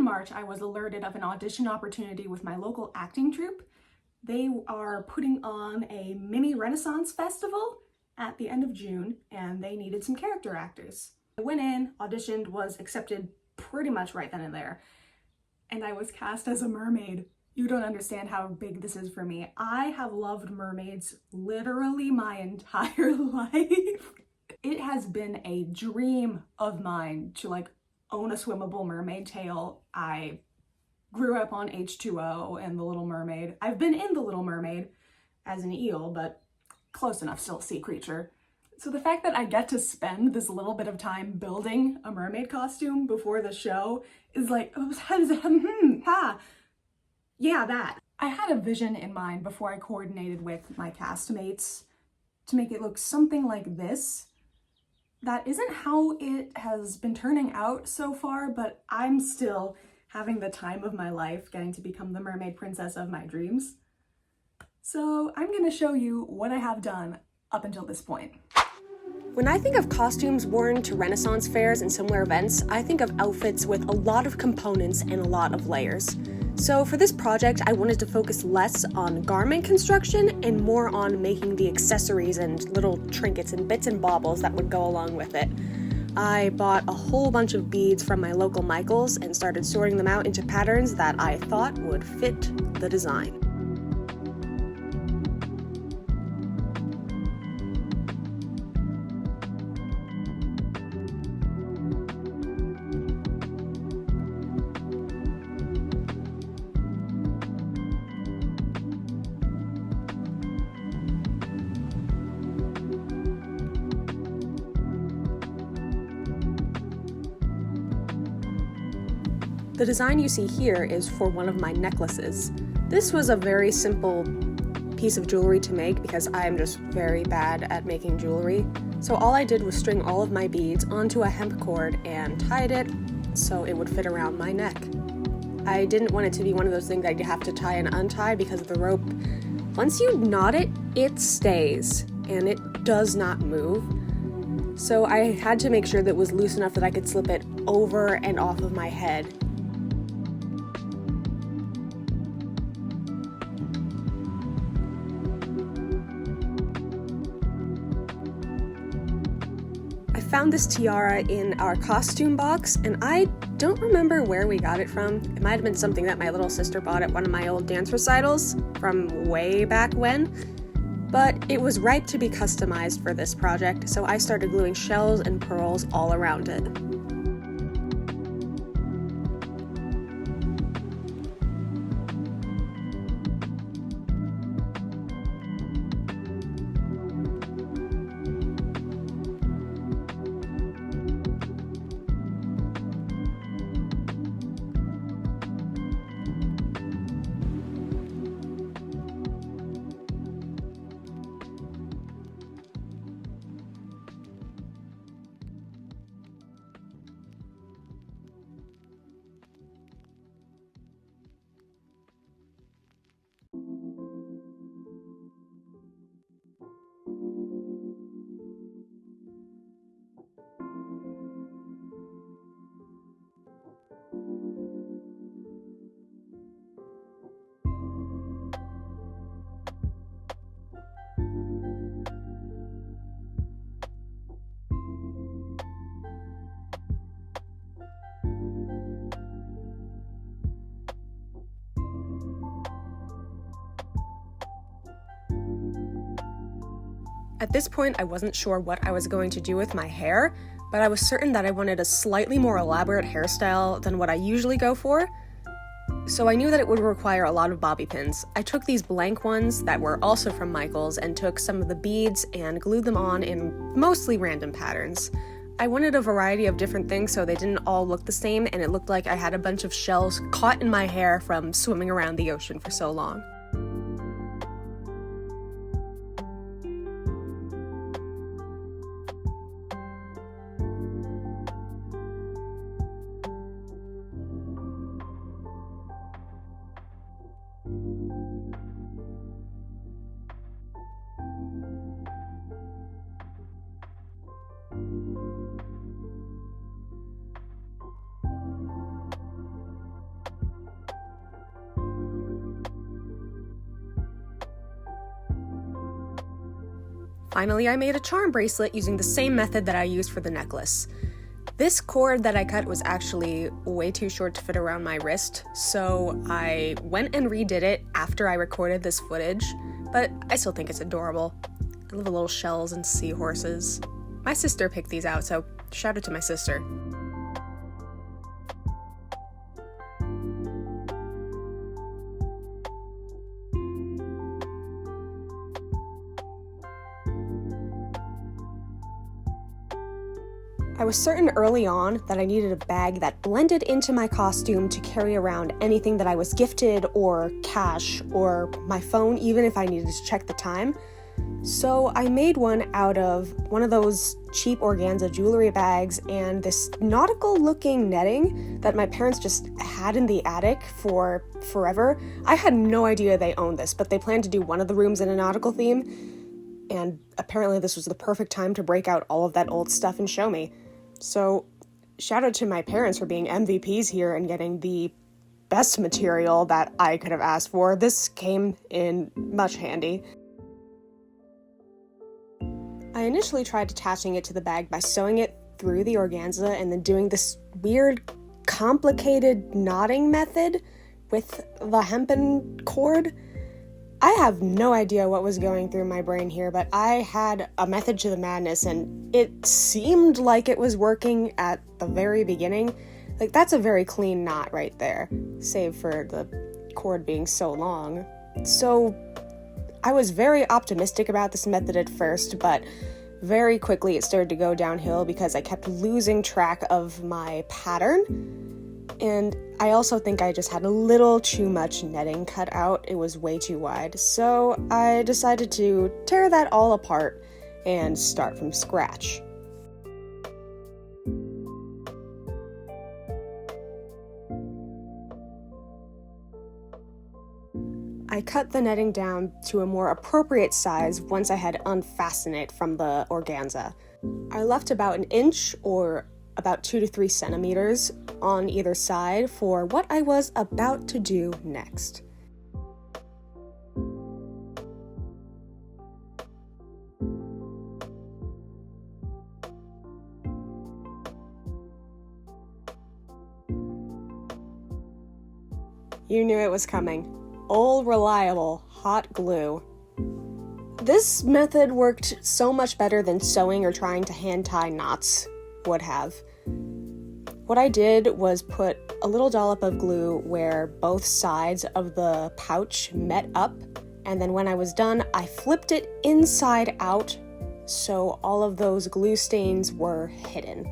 March, I was alerted of an audition opportunity with my local acting troupe. They are putting on a mini Renaissance festival at the end of June, and they needed some character actors. I went in, auditioned, was accepted pretty much right then and there, and I was cast as a mermaid. You don't understand how big this is for me. I have loved mermaids literally my entire life. It has been a dream of mine to like own a swimmable mermaid tail. I grew up on H2O and The Little Mermaid. I've been in The Little Mermaid as an eel, but close enough, still a sea creature. So the fact that I get to spend this little bit of time building a mermaid costume before the show is like, yeah, that. I had a vision in mind before I coordinated with my castmates to make it look something like this. That isn't how it has been turning out so far, but I'm still having the time of my life getting to become the mermaid princess of my dreams. So I'm gonna show you what I have done up until this point. When I think of costumes worn to Renaissance fairs and similar events, I think of outfits with a lot of components and a lot of layers. So for this project, I wanted to focus less on garment construction and more on making the accessories and little trinkets and bits and baubles that would go along with it. I bought a whole bunch of beads from my local Michaels and started sorting them out into patterns that I thought would fit the design. The design you see here is for one of my necklaces. This was a very simple piece of jewelry to make because I'm just very bad at making jewelry. So all I did was string all of my beads onto a hemp cord and tied it so it would fit around my neck. I didn't want it to be one of those things that you have to tie and untie because the rope, once you knot it, it stays and it does not move. So I had to make sure that it was loose enough that I could slip it over and off of my head. I found this tiara in our costume box, and I don't remember where we got it from. It might have been something that my little sister bought at one of my old dance recitals from way back when, but it was ripe to be customized for this project, so I started gluing shells and pearls all around it. At this point, I wasn't sure what I was going to do with my hair, but I was certain that I wanted a slightly more elaborate hairstyle than what I usually go for, so I knew that it would require a lot of bobby pins. I took these blank ones that were also from Michaels and took some of the beads and glued them on in mostly random patterns. I wanted a variety of different things so they didn't all look the same, and it looked like I had a bunch of shells caught in my hair from swimming around the ocean for so long. Finally, I made a charm bracelet using the same method that I used for the necklace. This cord that I cut was actually way too short to fit around my wrist, so I went and redid it after I recorded this footage, but I still think it's adorable. I love the little shells and seahorses. My sister picked these out, so shout out to my sister. I was certain early on that I needed a bag that blended into my costume to carry around anything that I was gifted, or cash, or my phone, even if I needed to check the time. So I made one out of one of those cheap organza jewelry bags and this nautical looking netting that my parents just had in the attic for forever. I had no idea they owned this, but they planned to do one of the rooms in a nautical theme, and apparently this was the perfect time to break out all of that old stuff and show me. So shout out to my parents for being MVPs here and getting the best material that I could have asked for. This came in much handy. I initially tried attaching it to the bag by sewing it through the organza and then doing this weird, complicated knotting method with the hempen cord. I have no idea what was going through my brain here, but I had a method to the madness, and it seemed like it was working at the very beginning. Like, that's a very clean knot right there, save for the cord being so long. So I was very optimistic about this method at first, but very quickly it started to go downhill because I kept losing track of my pattern. And I also think I just had a little too much netting cut out. It was way too wide. So I decided to tear that all apart and start from scratch. I cut the netting down to a more appropriate size once I had unfastened it from the organza. I left about an inch or about 2 to 3 centimeters on either side for what I was about to do next. You knew it was coming. Old reliable hot glue. This method worked so much better than sewing or trying to hand tie knots would have. What I did was put a little dollop of glue where both sides of the pouch met up, and then when I was done, I flipped it inside out so all of those glue stains were hidden.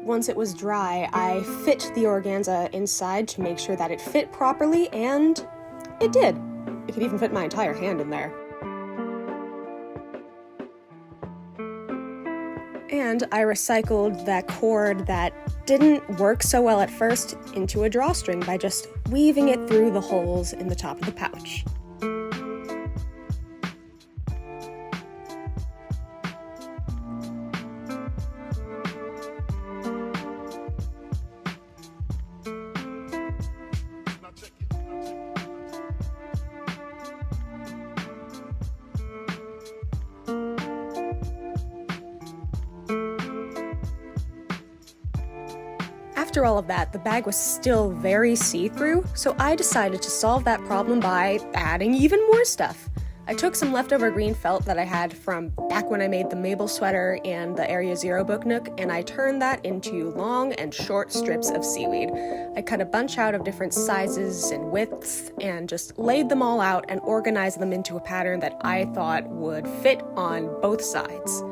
Once it was dry, I fit the organza inside to make sure that it fit properly, and it did. It could even fit my entire hand in there. And I recycled that cord that didn't work so well at first into a drawstring by just weaving it through the holes in the top of the pouch. After all of that, the bag was still very see-through, so I decided to solve that problem by adding even more stuff. I took some leftover green felt that I had from back when I made the Mabel sweater and the Area Zero book nook, and I turned that into long and short strips of seaweed. I cut a bunch out of different sizes and widths and just laid them all out and organized them into a pattern that I thought would fit on both sides.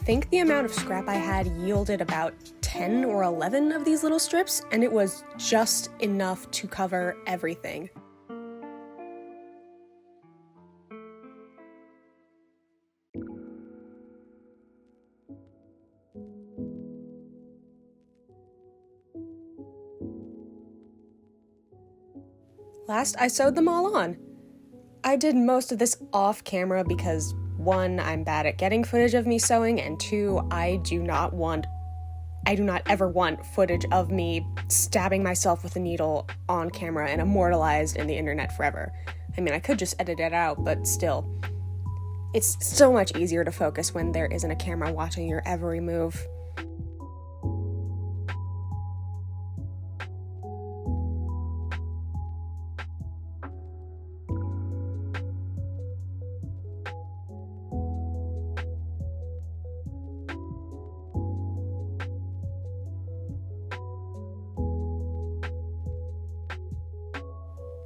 think the amount of scrap I had yielded about 10 or 11 of these little strips, and it was just enough to cover everything. Last, I sewed them all on. I did most of this off camera because 1, I'm bad at getting footage of me sewing, and 2, I do not ever want footage of me stabbing myself with a needle on camera and immortalized in the internet forever. I mean, I could just edit it out, but still. It's so much easier to focus when there isn't a camera watching your every move.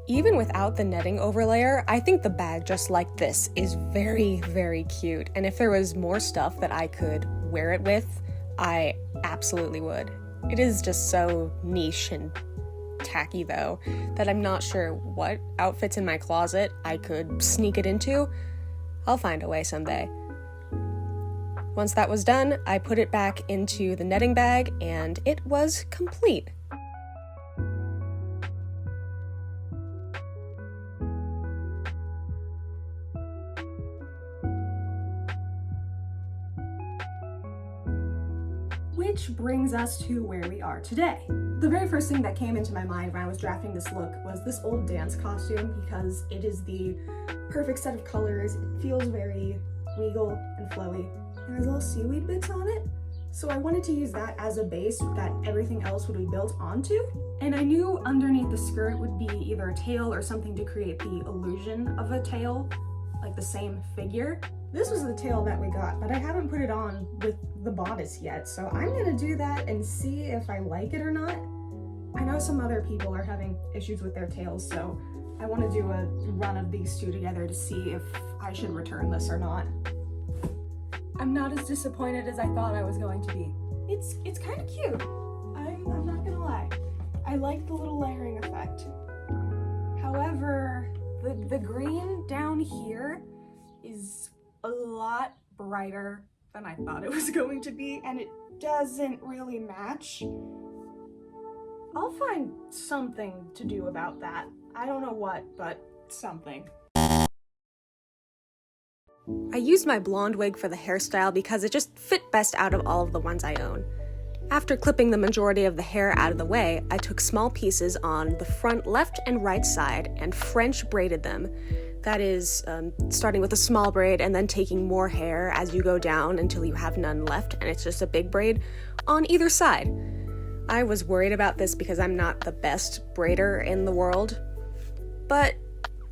Even without the netting overlayer, I think the bag just like this is very, very cute. And if there was more stuff that I could wear it with, I absolutely would. It is just so niche and tacky though, that I'm not sure what outfits in my closet I could sneak it into. I'll find a way someday. Once that was done, I put it back into the netting bag and it was complete. Which brings us to where we are today. The very first thing that came into my mind when I was drafting this look was this old dance costume, because it is the perfect set of colors. It feels very regal and flowy, and there's little seaweed bits on it. So I wanted to use that as a base that everything else would be built onto. And I knew underneath the skirt would be either a tail or something to create the illusion of a tail, like the same figure. This was the tail that we got, but I haven't put it on with the bodice yet, so I'm gonna do that and see if I like it or not. I know some other people are having issues with their tails, so I want to do a run of these two together to see if I should return this or not. I'm not as disappointed as I thought I was going to be. It's kind of cute. I'm not gonna lie. I like the little layering effect. However, the green down here is a lot brighter than I thought it was going to be, and it doesn't really match. I'll find something to do about that. I don't know what, but something. I used my blonde wig for the hairstyle because it just fit best out of all of the ones I own. After clipping the majority of the hair out of the way, I took small pieces on the front left and right side and French braided them. That is, starting with a small braid and then taking more hair as you go down until you have none left and it's just a big braid on either side. I was worried about this because I'm not the best braider in the world, but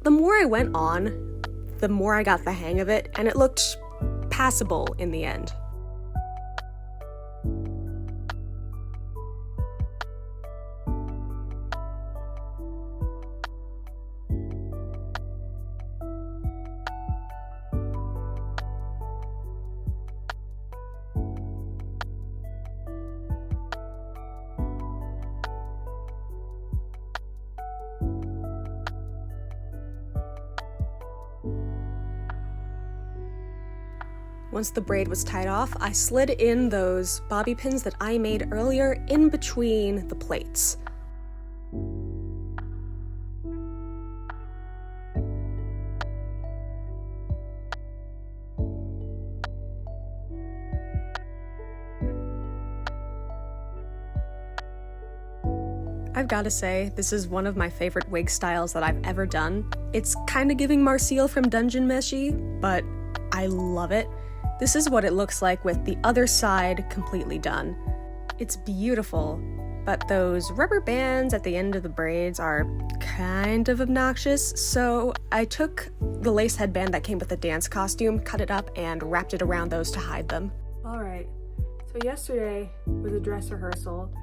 the more I went on, the more I got the hang of it, and it looked passable in the end. Once the braid was tied off, I slid in those bobby pins that I made earlier in between the plates. I've gotta say, this is one of my favorite wig styles that I've ever done. It's kinda giving Marcille from Dungeon Meshy, but I love it. This is what it looks like with the other side completely done. It's beautiful, but those rubber bands at the end of the braids are kind of obnoxious, so I took the lace headband that came with the dance costume, cut it up, and wrapped it around those to hide them. Alright, so yesterday was a dress rehearsal,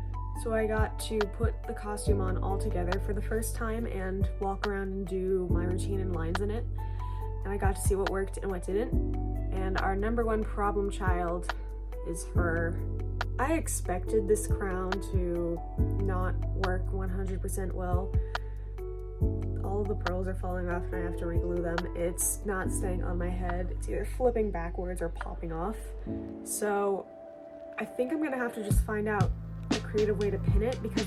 so I got to put the costume on all together for the first time and walk around and do my routine and lines in it. And I got to see what worked and what didn't. And our number one problem child is fur. I expected this crown to not work 100% well. All of the pearls are falling off and I have to reglue them. It's not staying on my head. It's either flipping backwards or popping off. So I think I'm gonna have to just find out a creative way to pin it, because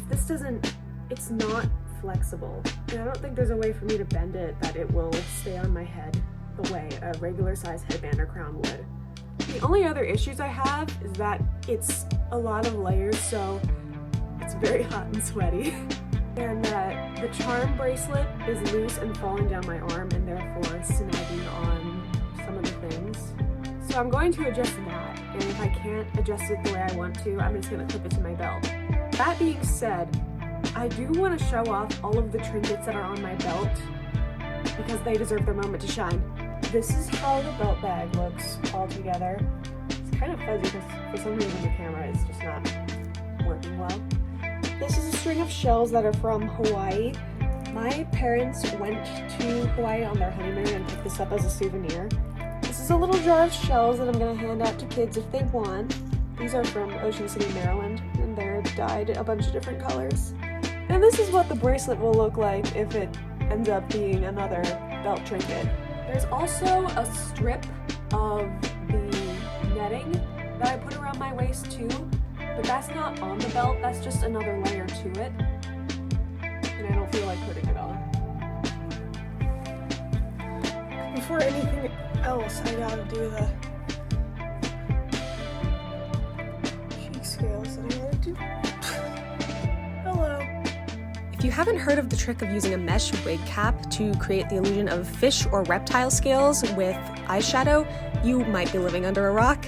it's not flexible. And I don't think there's a way for me to bend it that it will stay on my head the way a regular size headband or crown would. The only other issues I have is that it's a lot of layers, so it's very hot and sweaty. And the charm bracelet is loose and falling down my arm and therefore snagging on some of the things. So I'm going to adjust that, and if I can't adjust it the way I want to, I'm just going to clip it to my belt. That being said, I do want to show off all of the trinkets that are on my belt because they deserve their moment to shine. This is how the belt bag looks all together. It's kind of fuzzy because for some reason the camera is just not working well. This is a string of shells that are from Hawaii. My parents went to Hawaii on their honeymoon and picked this up as a souvenir. This is a little jar of shells that I'm going to hand out to kids if they want. These are from Ocean City, Maryland, and they're dyed a bunch of different colors. And this is what the bracelet will look like if it ends up being another belt trinket. There's also a strip of the netting that I put around my waist too, but that's not on the belt, that's just another layer to it. And I don't feel like putting it on. Before anything else, I gotta do the cheek scales that I gotta do. Hello. If you haven't heard of the trick of using a mesh wig cap to create the illusion of fish or reptile scales with eyeshadow, you might be living under a rock.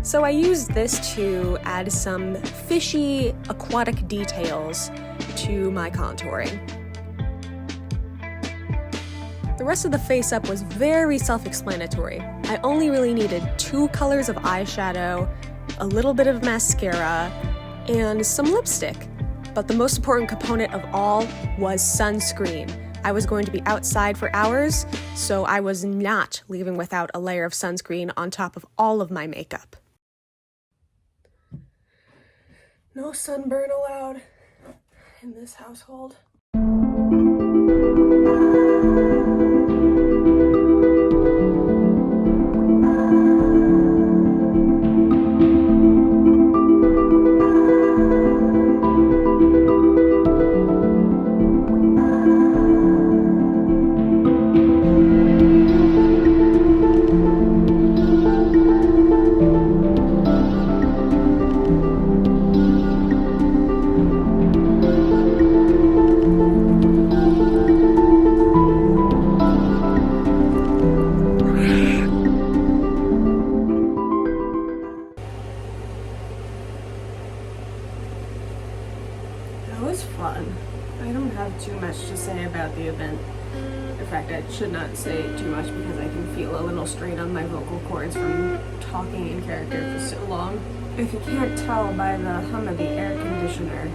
So I used this to add some fishy aquatic details to my contouring. The rest of the face up was very self-explanatory. I only really needed 2 colors of eyeshadow, a little bit of mascara, and some lipstick. But the most important component of all was sunscreen. I was going to be outside for hours, so I was not leaving without a layer of sunscreen on top of all of my makeup. No sunburn allowed in this household. Too much to say about the event. In fact, I should not say too much because I can feel a little strain on my vocal cords from talking in character for so long. If you can't tell by the hum of the air conditioner,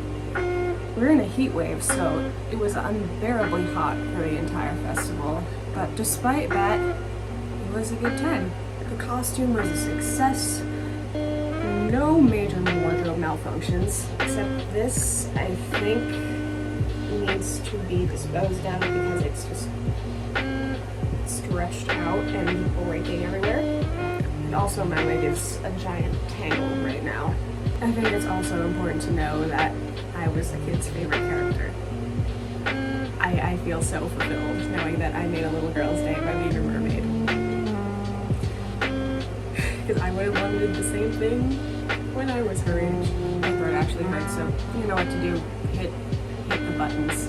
we're in a heat wave, so it was unbearably hot for the entire festival. But despite that, it was a good time. The costume was a success. No major wardrobe malfunctions, except this, I think, needs to be disposed of because it's just stretched out and breaking everywhere. And also my wig is a giant tangle right now. I think it's also important to know that I was the kid's favorite character. I feel so fulfilled knowing that I made a little girl's day by being a mermaid. Because I would have wanted the same thing when I was her age. My throat actually hurts, so you know what to do. Hit the buttons.